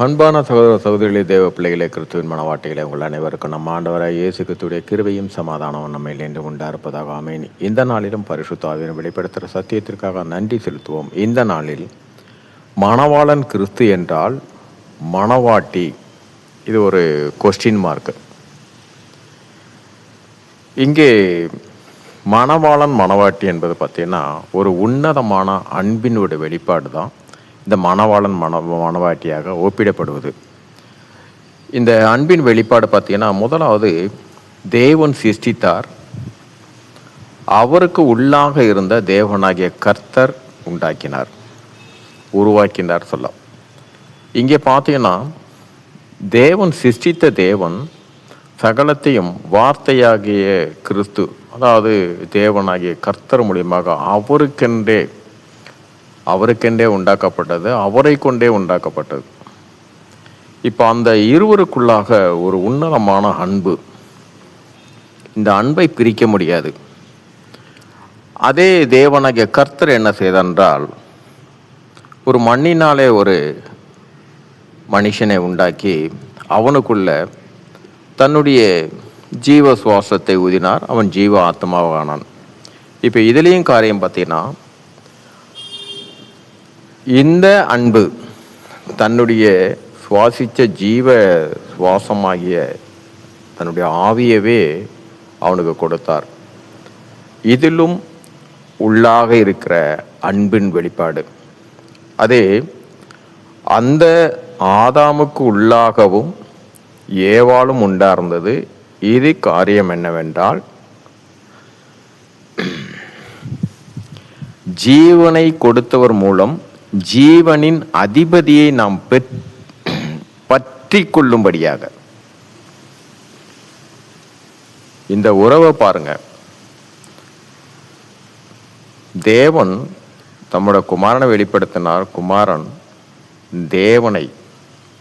அன்பான சகோதர சகோதரிகளே, தேவ பிள்ளைகளே, கிறிஸ்துவின் மனவாட்டிகளே, உங்கள் அனைவருக்கும் நம்ம ஆண்டவராய் இயேசு கிறிஸ்துவுடைய கிருபையும் சமாதானமும் நம்மை என்று உண்டாயிருப்பதாக ஆமென். இந்த நாளிலும் பரிசுத்த ஆவியை வெளிப்படுத்துகிற சத்தியத்திற்காக நன்றி செலுத்துவோம். இந்த நாளில் மணவாளன் கிறிஸ்து என்றால் மணவாட்டி, இது ஒரு கொஸ்டின் மார்க். இங்கே மணவாளன் மணவாட்டி என்பது பார்த்தீங்கன்னா ஒரு உன்னதமான அன்பினுடைய வெளிப்பாடு தான் இந்த மணவாளன் மணவாட்டியாக ஒப்பிடப்படுவது. இந்த அன்பின் வெளிப்பாடு பார்த்தீங்கன்னா, முதலாவது தேவன் சிருஷ்டித்தார், அவருக்கு உள்ளாக இருந்த தேவனாகிய கர்த்தர் உண்டாக்கினார், உருவாக்கினார் சொல்ல. இங்கே பார்த்தீங்கன்னா தேவன் சிருஷ்டித்த தேவன் சகலத்தையும் வார்த்தையாகிய கிறிஸ்து, அதாவது தேவனாகிய கர்த்தர் மூலியமாக அவருக்கென்றே உண்டாக்கப்பட்டது, அவரை கொண்டே உண்டாக்கப்பட்டது. இப்போ அந்த இருவருக்குள்ளாக ஒரு உன்னதமான அன்பு, இந்த அன்பை பிரிக்க முடியாது. அதே தேவனாகிய கர்த்தர் என்ன செய்தார், ஒரு மண்ணினாலே ஒரு மனுஷனை உண்டாக்கி அவனுக்குள்ள தன்னுடைய ஜீவ சுவாசத்தை ஊதினார், அவன் ஜீவ ஆத்மாவானான். இப்போ இதுலேயும் காரியம் பார்த்தீங்கன்னா, இந்த அன்பு தன்னுடைய சுவாசித்த ஜீவ சுவாசமாகிய தன்னுடைய ஆவியவே அவனுக்கு கொடுத்தார். இதிலும் உள்ளாக இருக்கிற அன்பின் வெளிப்பாடு. அதே அந்த ஆதாமுக்கு உள்ளாகவும் ஏவாளும் உண்டார்ந்தது. இது காரியம் என்னவென்றால், ஜீவனை கொடுத்தவர் மூலம் ஜீவனின் அதிபதியை நாம் பற்றி கொள்ளும்படியாக. இந்த உறவை பாருங்க, தேவன் தம்முடைய குமாரனை வெளிப்படுத்தினார், குமாரன் தேவனை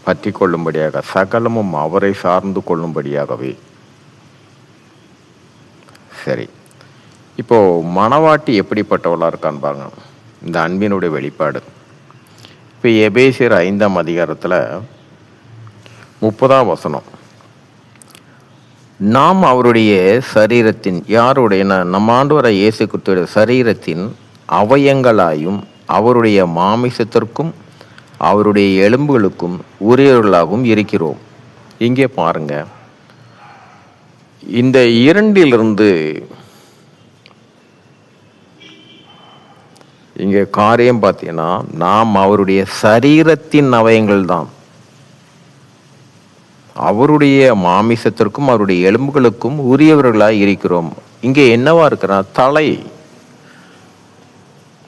பற்றி கொள்ளும்படியாக, சகலமும் அவரை சார்ந்து கொள்ளும்படியாகவே. சரி, இப்போ மணவாட்டி எப்படிப்பட்டவளா இருக்கான்னு பாருங்க, இந்த அன்பினுடைய வெளிப்பாடு. இப்போ எபேசியர் 5ஆம் அதிகாரத்தில் 30ஆம் வசனம், நாம் அவருடைய சரீரத்தின், யாருடைய, நம்ம ஆண்டவராகிய இயேசு கிறிஸ்துவின் சரீரத்தின் அவயங்களாயும் அவருடைய மாமிசத்திற்கும் அவருடைய எலும்புகளுக்கும் உரியவர்களாகவும் இருக்கிறோம். இங்கே பாருங்க, இந்த இரண்டிலிருந்து இங்கே காரியம் பார்த்தீங்கன்னா, நாம் அவருடைய சரீரத்தின் அவயங்கள் தான், அவருடைய மாமிசத்திற்கும் அவருடைய எலும்புகளுக்கும் உரியவர்களாக இருக்கிறோம். இங்கே என்னவா இருக்கிறா, தலை.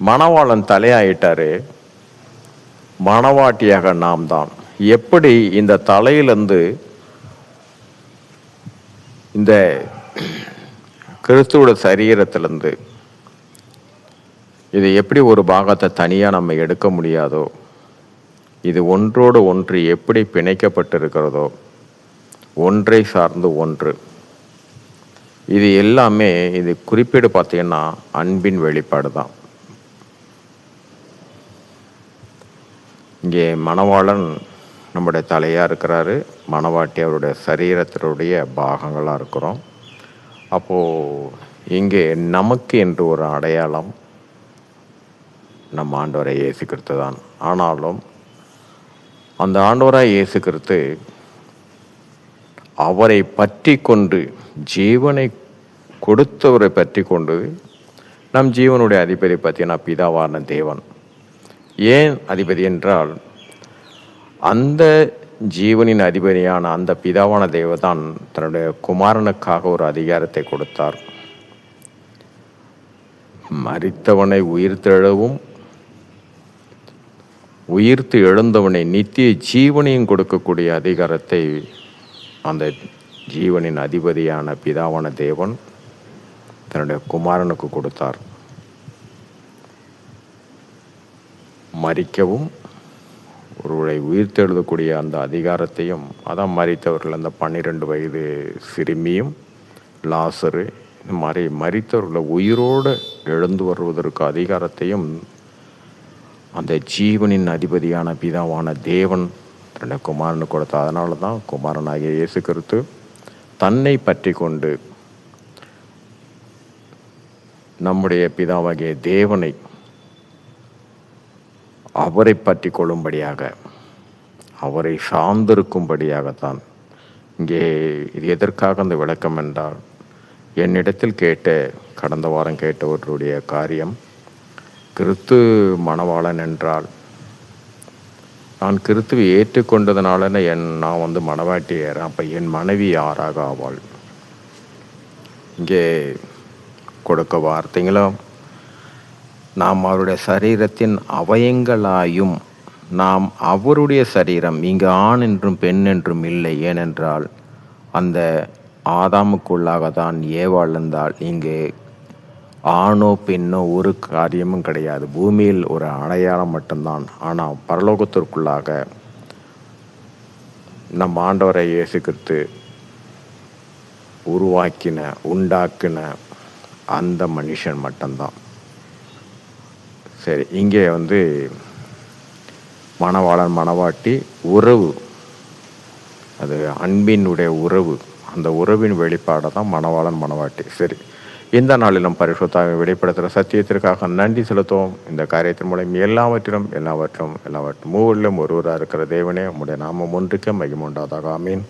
மணவாளன் தலையாயிட்டாரு, மணவாட்டியாக நாம் தான். எப்படி இந்த தலையிலிருந்து இந்த கிறிஸ்துவோட சரீரத்திலிருந்து இது எப்படி ஒரு பாகத்தை தனியாக நம்ம எடுக்க முடியாதோ, இது ஒன்றோடு ஒன்று எப்படி பிணைக்கப்பட்டிருக்கிறதோ, ஒன்றை சார்ந்து ஒன்று, இது எல்லாமே இது குறிப்பீடு பார்த்தீங்கன்னா அன்பின் வெளிப்பாடு தான். இங்கே மணவாளன் நம்முடைய தலையாக இருக்கிறாரு, மணவாட்டி அவருடைய சரீரத்தினுடைய பாகங்களாக இருக்கிறோம். அப்போது இங்கே நமக்கு என்று ஒரு அடையாளம் நம்ம ஆண்டவராய் இயேசு கிறிஸ்து தான். ஆனாலும் அந்த ஆண்டவராய் இயேசு கிறிஸ்து அவரை பற்றி கொண்டு, ஜீவனை கொடுத்தவரை பற்றி கொண்டு, நம் ஜீவனுடைய அதிபதி பார்த்தீங்கன்னா பிதாவான தேவன். ஏன் அதிபதி என்றால், அந்த ஜீவனின் அதிபதியான அந்த பிதாவான தேவதான் தன்னுடைய குமாரனுக்காக ஒரு அதிகாரத்தை கொடுத்தார். மரித்தவனை உயிர்த்து எழுந்தவனை நித்திய ஜீவனையும் கொடுக்கக்கூடிய அதிகாரத்தை அந்த ஜீவனின் அதிபதியான பிதாவான தேவன் தன்னுடைய குமாரனுக்கு கொடுத்தார். மரிக்கவும் ஒருவரை உயிர்த்தெழுதக்கூடிய அந்த அதிகாரத்தையும், அதான் மரித்தவர்கள் அந்த 12 வயது சிறுமியும் லாசரு, இந்த மாதிரி மரித்தவர்களை உயிரோடு எழுந்து வருவதற்கு அதிகாரத்தையும் அந்த ஜீவனின் அதிபதியான பிதாவான தேவன் ரெண்டு குமாரனு கொடுத்த. அதனால தான் குமாரனாகிய இயேசு கிறிஸ்து தன்னை பற்றி கொண்டு நம்முடைய பிதாவாகிய தேவனை அவரை பற்றி கொள்ளும்படியாக, அவரை சார்ந்திருக்கும்படியாகத்தான். இங்கே இது எதற்காக அந்த விளக்கம் என்றால், என்னிடத்தில் கடந்த வாரம் கேட்டவர்களுடைய காரியம், கிறிஸ்து மணவாளன் என்றால் நான் கிறிஸ்துவை ஏற்றுக்கொண்டதுனால நான் மணவாட்டி ஏறேன், அப்போ என் மனைவி யாராக ஆவாள்? இங்கே கொடுக்க வார்த்தைங்களும், நாம் அவருடைய சரீரத்தின் அவயங்களாயும் நாம் அவருடைய சரீரம், இங்கு ஆண் என்றும் பெண் என்றும் இல்லை. ஏனென்றால் அந்த ஆதாமுக்குள்ளாக தான் ஏவாள் இருந்தால், இங்கு ஆணோ பெண்ணோ ஒரு காரியமும் கிடையாது. பூமியில் ஒரு அடையாளம் மட்டும்தான். ஆனால் பரலோகத்திற்குள்ளாக நம் ஆண்டவரை இயேசு கிறிஸ்து உண்டாக்கின அந்த மனுஷன் மட்டும்தான். சரி, இங்கே மணவாளன் மணவாட்டி உறவு, அது அன்பினுடைய உறவு, அந்த உறவின் வெளிப்பாடை தான் மணவாளன் மணவாட்டி. சரி, இந்த நாளிலும் பரிசுத்தாவை வெளிப்படுத்துகிற சத்தியத்திற்காக நன்றி செலுத்துவோம். இந்த காரியத்தின் மூலம் எல்லாவற்றிலும் மூவரிலும் ஒருவராக இருக்கிற தேவனே, உம்முடைய நாமம் ஒன்றுக்கு மகிமை உண்டாதாக. ஆமீன்.